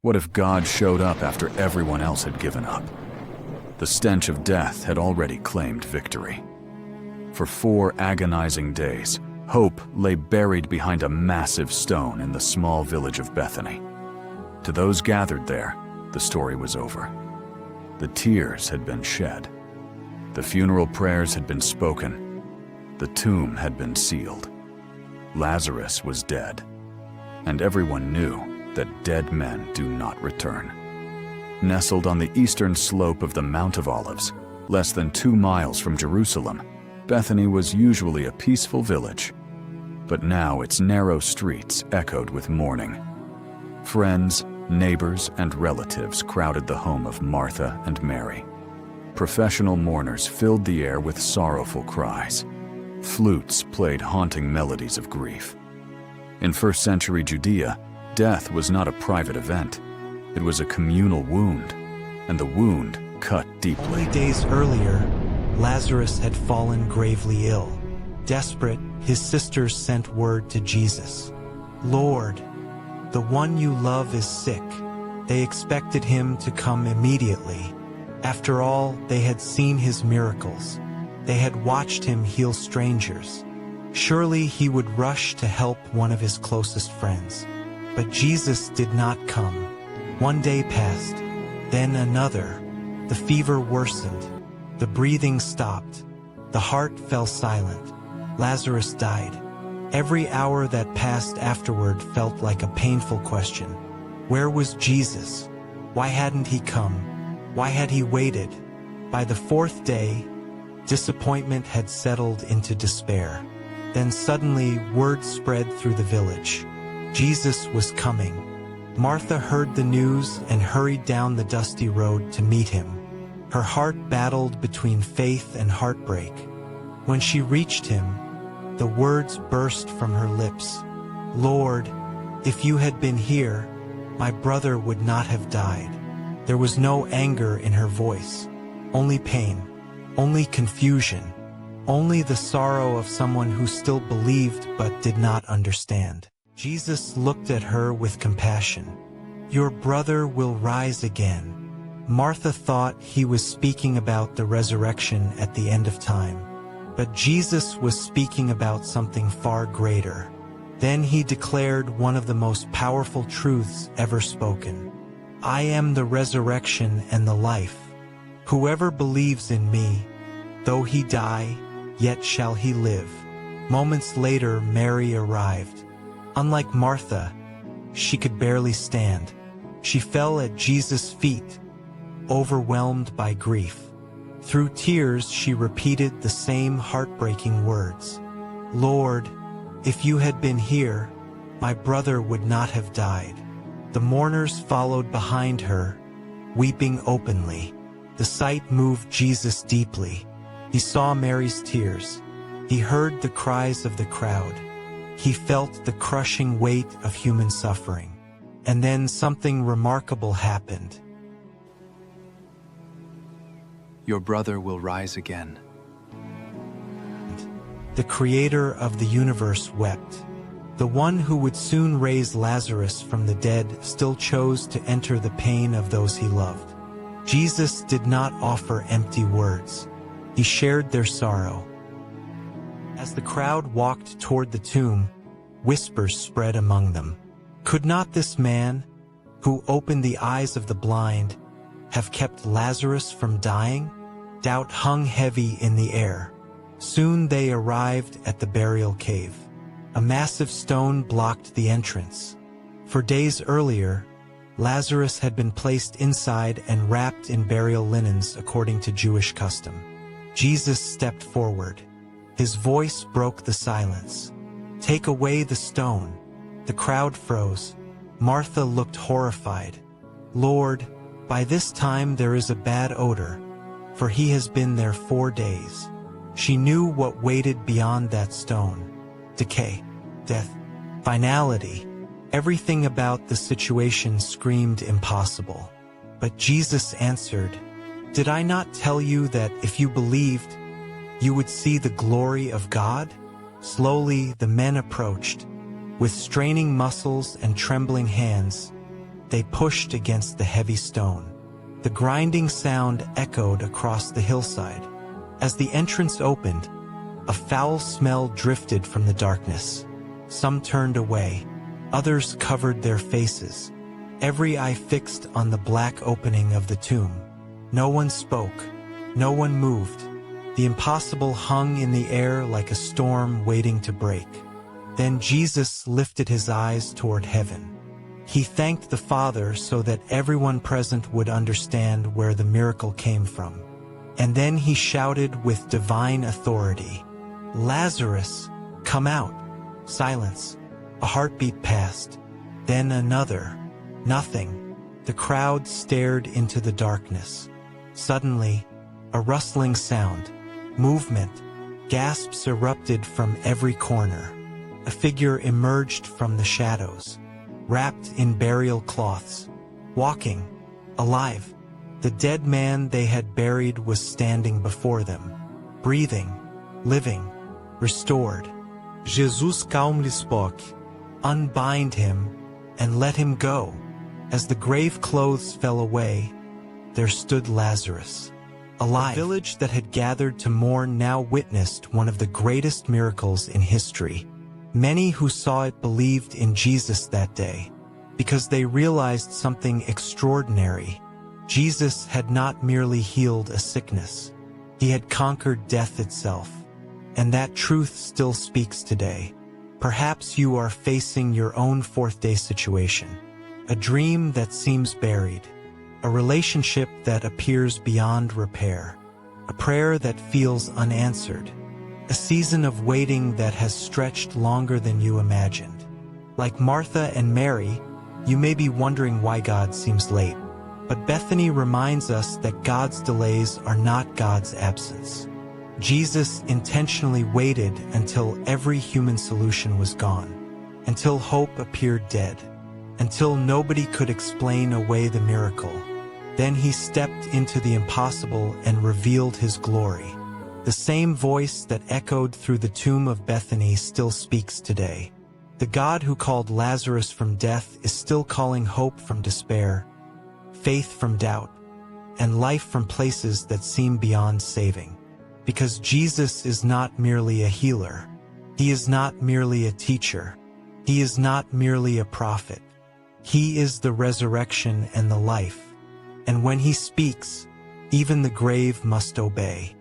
What if God showed up after everyone else had given up? The stench of death had already claimed victory. For 4 agonizing days, hope lay buried behind a massive stone in the small village of Bethany. To those gathered there, the story was over. The tears had been shed. The funeral prayers had been spoken. The tomb had been sealed. Lazarus was dead, and everyone knew that dead men do not return. Nestled on the eastern slope of the Mount of Olives, less than 2 miles from Jerusalem, Bethany was usually a peaceful village. But now its narrow streets echoed with mourning. Friends, neighbors, and relatives crowded the home of Martha and Mary. Professional mourners filled the air with sorrowful cries. Flutes played haunting melodies of grief. In first-century Judea, death was not a private event. It was a communal wound, and the wound cut deeply. Only days earlier, Lazarus had fallen gravely ill. Desperate, his sisters sent word to Jesus. "Lord, the one you love is sick." They expected him to come immediately. After all, they had seen his miracles. They had watched him heal strangers. Surely he would rush to help one of his closest friends. But Jesus did not come. One day passed, then another. The fever worsened. The breathing stopped. The heart fell silent. Lazarus died. Every hour that passed afterward felt like a painful question. Where was Jesus? Why hadn't he come? Why had he waited? By the 4th day, disappointment had settled into despair. Then suddenly, word spread through the village. Jesus was coming. Martha heard the news and hurried down the dusty road to meet him. Her heart battled between faith and heartbreak. When she reached him, the words burst from her lips. "Lord, if you had been here, my brother would not have died." There was no anger in her voice, only pain, only confusion, only the sorrow of someone who still believed but did not understand. Jesus looked at her with compassion. "Your brother will rise again." Martha thought he was speaking about the resurrection at the end of time. But Jesus was speaking about something far greater. Then he declared one of the most powerful truths ever spoken. "I am the resurrection and the life. Whoever believes in me, though he die, yet shall he live." Moments later, Mary arrived. Unlike Martha, she could barely stand. She fell at Jesus' feet, overwhelmed by grief. Through tears, she repeated the same heartbreaking words. "Lord, if you had been here, my brother would not have died." The mourners followed behind her, weeping openly. The sight moved Jesus deeply. He saw Mary's tears. He heard the cries of the crowd. He felt the crushing weight of human suffering. And then something remarkable happened. Your brother will rise again. The Creator of the universe wept. The one who would soon raise Lazarus from the dead still chose to enter the pain of those he loved. Jesus did not offer empty words. He shared their sorrow. As the crowd walked toward the tomb, whispers spread among them. Could not this man, who opened the eyes of the blind, have kept Lazarus from dying? Doubt hung heavy in the air. Soon they arrived at the burial cave. A massive stone blocked the entrance. For days earlier, Lazarus had been placed inside and wrapped in burial linens according to Jewish custom. Jesus stepped forward. His voice broke the silence. "Take away the stone." The crowd froze. Martha looked horrified. "Lord, by this time there is a bad odor, for he has been there 4 days." She knew what waited beyond that stone. Decay, death, finality. Everything about the situation screamed impossible. But Jesus answered, "Did I not tell you that if you believed, you would see the glory of God?" Slowly the men approached. With straining muscles and trembling hands, they pushed against the heavy stone. The grinding sound echoed across the hillside. As the entrance opened, a foul smell drifted from the darkness. Some turned away, others covered their faces, every eye fixed on the black opening of the tomb. No one spoke, no one moved. The impossible hung in the air like a storm waiting to break. Then Jesus lifted his eyes toward heaven. He thanked the Father so that everyone present would understand where the miracle came from. And then he shouted with divine authority, "Lazarus, come out." Silence. A heartbeat passed. Then another. Nothing. The crowd stared into the darkness. Suddenly, a rustling sound, movement, gasps erupted from every corner. A figure emerged from the shadows, wrapped in burial cloths, walking, alive. The dead man they had buried was standing before them, breathing, living, restored. Jesus calmly spoke, "Unbind him and let him go." As the grave clothes fell away, there stood Lazarus, alive. The village that had gathered to mourn now witnessed one of the greatest miracles in history. Many who saw it believed in Jesus that day, because they realized something extraordinary. Jesus had not merely healed a sickness. He had conquered death itself. And that truth still speaks today. Perhaps you are facing your own fourth-day situation, a dream that seems buried, a relationship that appears beyond repair, a prayer that feels unanswered, a season of waiting that has stretched longer than you imagined. Like Martha and Mary, you may be wondering why God seems late. But Bethany reminds us that God's delays are not God's absence. Jesus intentionally waited until every human solution was gone, until hope appeared dead, until nobody could explain away the miracle. Then he stepped into the impossible and revealed his glory. The same voice that echoed through the tomb of Bethany still speaks today. The God who called Lazarus from death is still calling hope from despair, faith from doubt, and life from places that seem beyond saving. Because Jesus is not merely a healer. He is not merely a teacher. He is not merely a prophet. He is the resurrection and the life. And when he speaks, even the grave must obey.